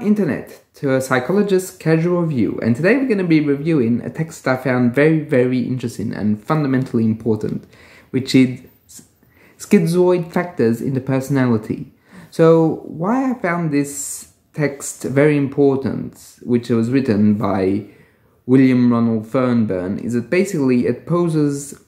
Internet to a psychologist's casual review, and today we're going to be reviewing a text I found very interesting and fundamentally important, which is Schizoid Factors in the Personality. So why I found this text very important, which was written by Ronald Fairbairn, is that basically it poses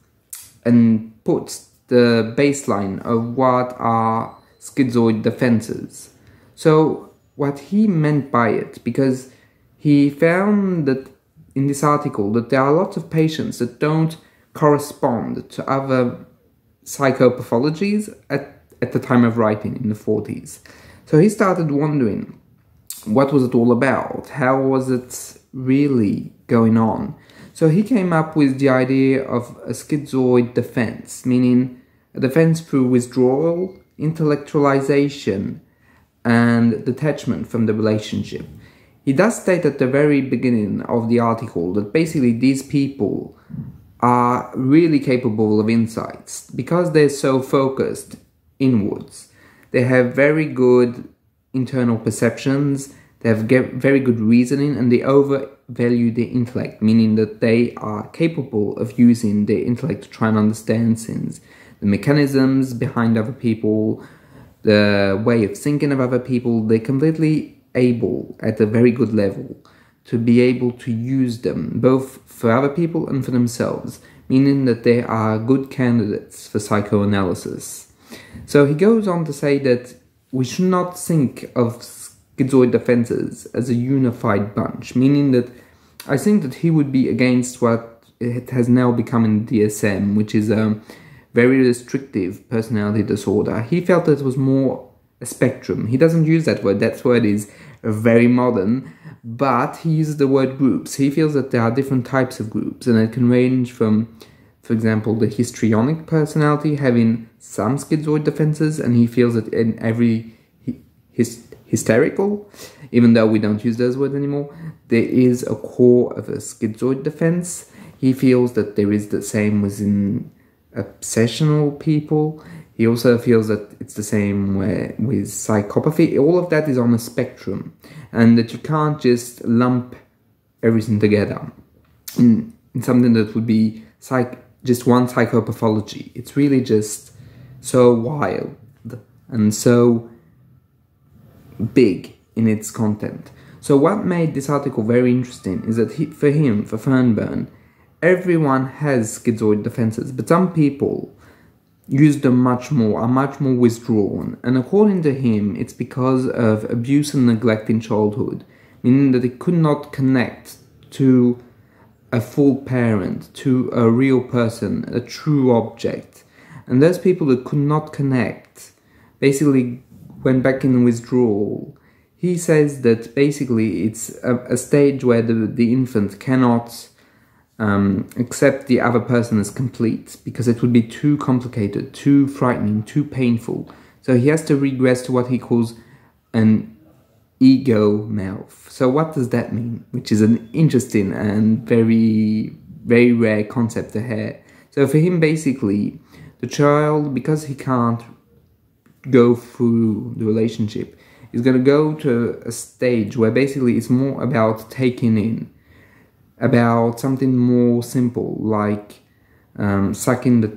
and puts the baseline of what are schizoid defenses. So what he meant by it, because he found that in this article that there are lots of patients that don't correspond to other psychopathologies at the time of writing in the 40s. So he started wondering, what was it all about? How was it really going on? So he came up with the idea of a schizoid defense, meaning a defense through withdrawal, intellectualization, and detachment from the relationship. He does state at the very beginning of the article that basically these people are really capable of insights because they're so focused inwards. They have very good internal perceptions, they have very good reasoning, and they overvalue their intellect, meaning that they are capable of using their intellect to try and understand things, the mechanisms behind other people, the way of thinking of other people. They're completely able at a very good level to be able to use them both for other people and for themselves, meaning that they are good candidates for psychoanalysis. So he goes on to say that we should not think of schizoid defenses as a unified bunch, meaning that I think that he would be against what it has now become in DSM, which is a very restrictive personality disorder. He felt that it was more a spectrum. He doesn't use that word. That word is very modern, but he uses the word groups. He feels that there are different types of groups, and it can range from, for example, the histrionic personality having some schizoid defenses, and he feels that in every hysterical, even though we don't use those words anymore, there is a core of a schizoid defense. He feels that there is the same within obsessional people. He also feels that it's the same with psychopathy. All of that is on a spectrum, and that you can't just lump everything together in something that would be just one psychopathology. It's really just so wild and so big in its content. So what made this article very interesting is that for Fairbairn, everyone has schizoid defenses, but some people use them much more, are much more withdrawn. And according to him, it's because of abuse and neglect in childhood, meaning that they could not connect to a full parent, to a real person, a true object. And those people that could not connect basically went back in withdrawal. He says that basically it's a stage where the infant cannot accept the other person as complete, because it would be too complicated, too frightening, too painful. So he has to regress to what he calls an ego mouth. So what does that mean? Which is an interesting and very rare concept to have. So for him, basically, the child, because he can't go through the relationship, is going to go to a stage where basically it's more about taking in, about something more simple, like sucking the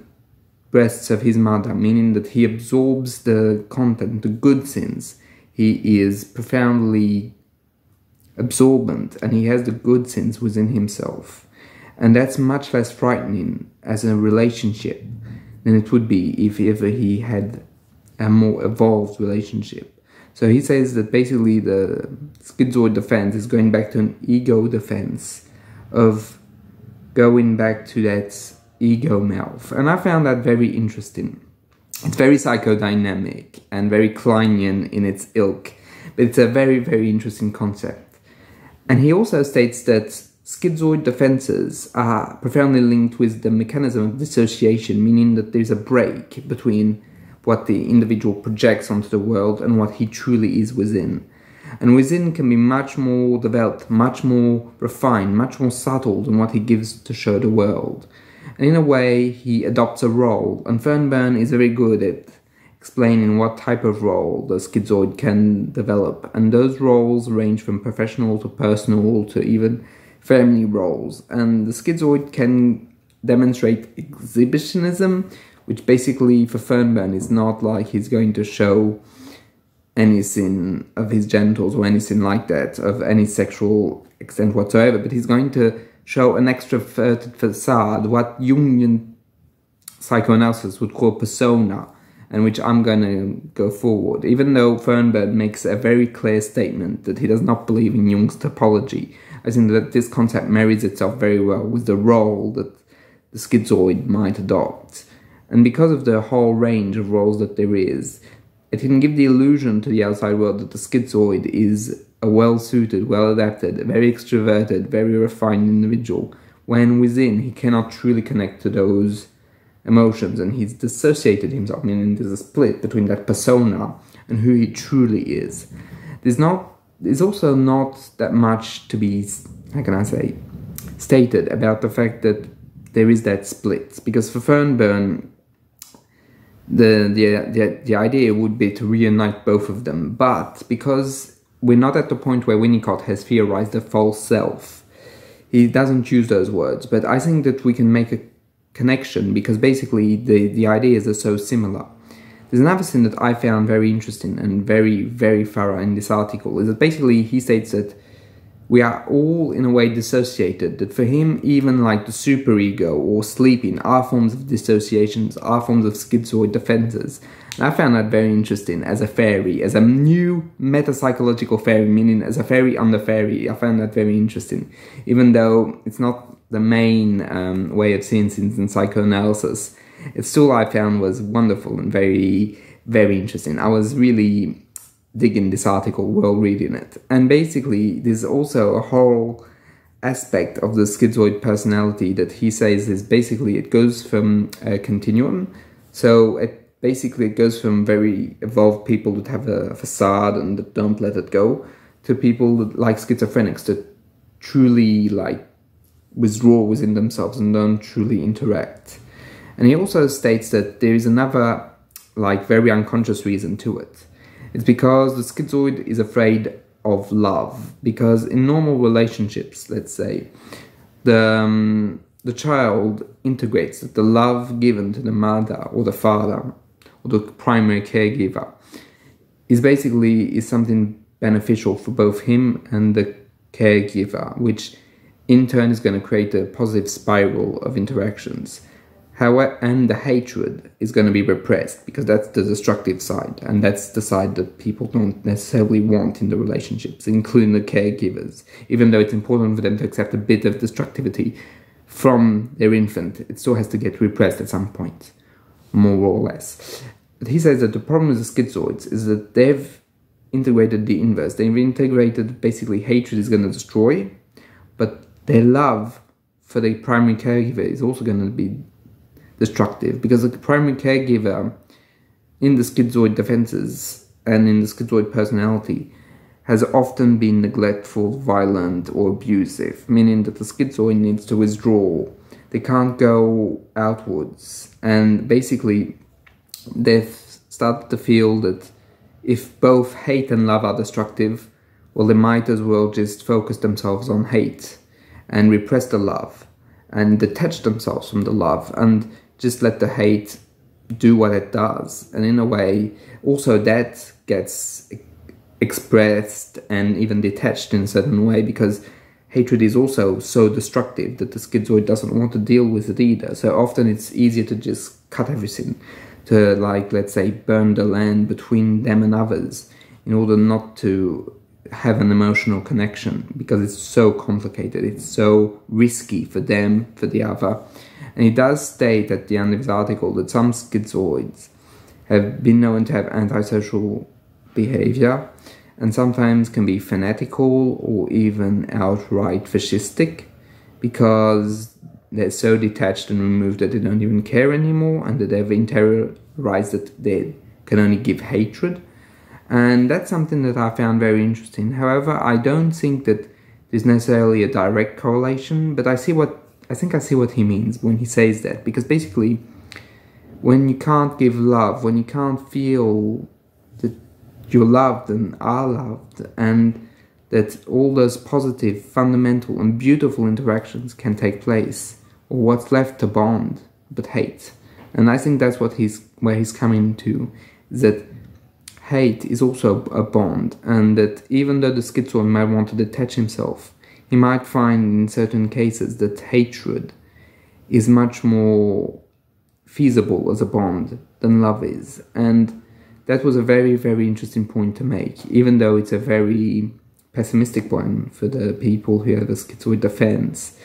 breasts of his mother, meaning that he absorbs the content, the good things. He is profoundly absorbent, and he has the good things within himself. And that's much less frightening as a relationship than it would be if ever he had a more evolved relationship. So he says that basically the schizoid defense is going back to an ego defense, of going back to that ego mouth. And I found that very interesting. It's very psychodynamic and very Kleinian in its ilk, but it's a very interesting concept. And he also states that schizoid defenses are profoundly linked with the mechanism of dissociation, meaning that there's a break between what the individual projects onto the world and what he truly is within. And within can be much more developed, much more refined, much more subtle than what he gives to show the world. And in a way, he adopts a role, and Fairbairn is very good at explaining what type of role the schizoid can develop. And those roles range from professional to personal to even family roles. And the schizoid can demonstrate exhibitionism, which basically for Fairbairn is not like he's going to show any sin of his genitals or anything like that, of any sexual extent whatsoever, but he's going to show an extroverted facade, what Jungian psychoanalysis would call persona, and which I'm going to go forward. Even though Fairbairn makes a very clear statement that he does not believe in Jung's topology, I think that this concept marries itself very well with the role that the schizoid might adopt. And because of the whole range of roles that there is, it can give the illusion to the outside world that the schizoid is a well-suited, well-adapted, very extroverted, very refined individual, when within he cannot truly connect to those emotions, and he's dissociated himself, meaning there's a split between that persona and who he truly is. There's also not that much to be, how can I say, stated about the fact that there is that split, because for Fairbairn, the idea would be to reunite both of them, but because we're not at the point where Winnicott has theorized a false self, he doesn't use those words, but I think that we can make a connection because basically the ideas are so similar. There's another thing that I found very interesting and very, very thorough in this article, is that basically he states that we are all in a way dissociated, that for him even like the superego or sleeping are forms of dissociations, are forms of schizoid defenses. And I found that very interesting as a fairy, as a new metapsychological fairy, meaning as a fairy under fairy. I found that very interesting, even though it's not the main way of seeing things in psychoanalysis. It still I found was wonderful and very, very interesting. I was really digging this article while reading it. And basically, there's also a whole aspect of the schizoid personality that he says is basically, it goes from a continuum. So it goes from very evolved people that have a facade and that don't let it go, to people that, like schizophrenics, that truly like withdraw within themselves and don't truly interact. And he also states that there is another like very unconscious reason to it. It's because the schizoid is afraid of love. Because in normal relationships, let's say, the child integrates that the love given to the mother or the father or the primary caregiver is something beneficial for both him and the caregiver, which in turn is going to create a positive spiral of interactions. However, and the hatred is going to be repressed because that's the destructive side, and that's the side that people don't necessarily want in the relationships, including the caregivers. Even though it's important for them to accept a bit of destructivity from their infant, it still has to get repressed at some point, more or less. But he says that the problem with the schizoids is that they've integrated the inverse. They've integrated basically hatred is going to destroy, but their love for the primary caregiver is also going to be destructive, because the primary caregiver in the schizoid defenses and in the schizoid personality has often been neglectful, violent, or abusive, meaning that the schizoid needs to withdraw. They can't go outwards, and basically they've started to feel that if both hate and love are destructive, well, they might as well just focus themselves on hate and repress the love and detach themselves from the love and just let the hate do what it does. And in a way, also that gets expressed and even detached in a certain way, because hatred is also so destructive that the schizoid doesn't want to deal with it either. So often it's easier to just cut everything, to like, let's say, burn the land between them and others in order not to have an emotional connection, because it's so complicated, it's so risky for them, for the other. And he does state at the end of his article that some schizoids have been known to have antisocial behavior and sometimes can be fanatical or even outright fascistic, because they're so detached and removed that they don't even care anymore, and that they've interiorized that they can only give hatred. And that's something that I found very interesting. However, I don't think that there's necessarily a direct correlation, but I think I see what he means when he says that, because basically when you can't give love, when you can't feel that you're loved and are loved, and that all those positive, fundamental and beautiful interactions can take place, or what's left to bond but hate. And I think that's where he's coming to, is that hate is also a bond, and that even though the schizoid might want to detach himself, he might find in certain cases that hatred is much more feasible as a bond than love is. And that was a very, very interesting point to make, even though it's a very pessimistic one for the people who have a schizoid defense.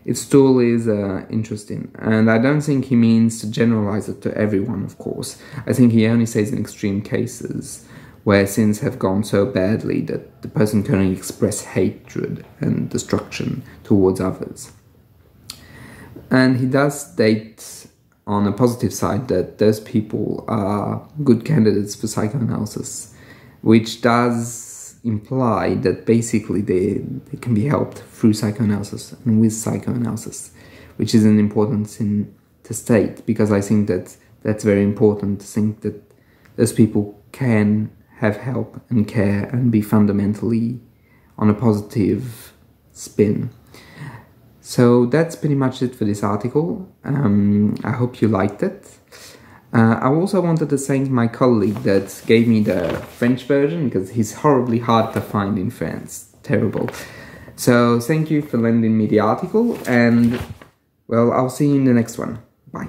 It still is interesting, and I don't think he means to generalize it to everyone, of course. I think he only says in extreme cases where things have gone so badly that the person can only express hatred and destruction towards others. And he does state on a positive side that those people are good candidates for psychoanalysis, which does imply that basically they can be helped through psychoanalysis and with psychoanalysis, which is an important thing to state, because I think that that's very important to think that those people can have help and care and be fundamentally on a positive spin. So that's pretty much it for this article. I hope you liked it. I also wanted to thank my colleague that gave me the French version, because he's horribly hard to find in France. Terrible. So thank you for lending me the article, and well, I'll see you in the next one. Bye.